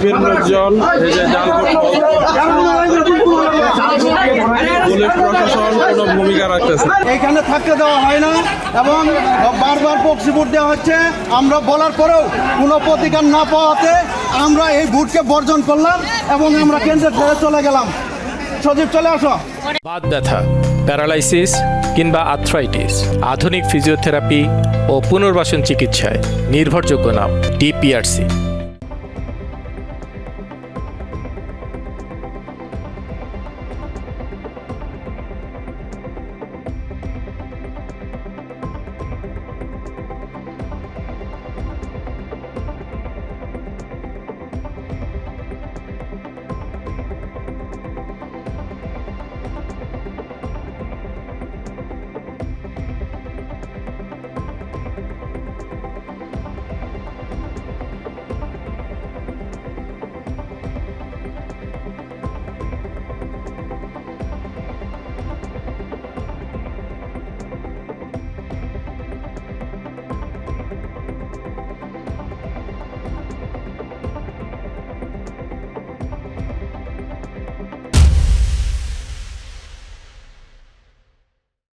বিএনপির লোকজন এই যে জাল ভোট পুলিশ প্রশাসন কোনো ভূমিকা রাখতেছে। এখানে থাকতে দেওয়া হয় না এবং বারবার প্রক্সি ভোট দেওয়া হচ্ছে। আমরা বলার পরেও কোনো প্রতিকার না পাওয়াতে আমরা এই ভোটকে বর্জন করলাম এবং আমরা কেন্দ্রে ছেড়ে চলে গেলাম। সজীব চলে আসো। বাত ব্যথা, প্যারালাইসিস কিংবা আর্থ্রাইটিস, আধুনিক ফিজিওথেরাপি ও পুনর্বাসন চিকিৎসায় নির্ভরযোগ্য নাম ডিপিআরসি।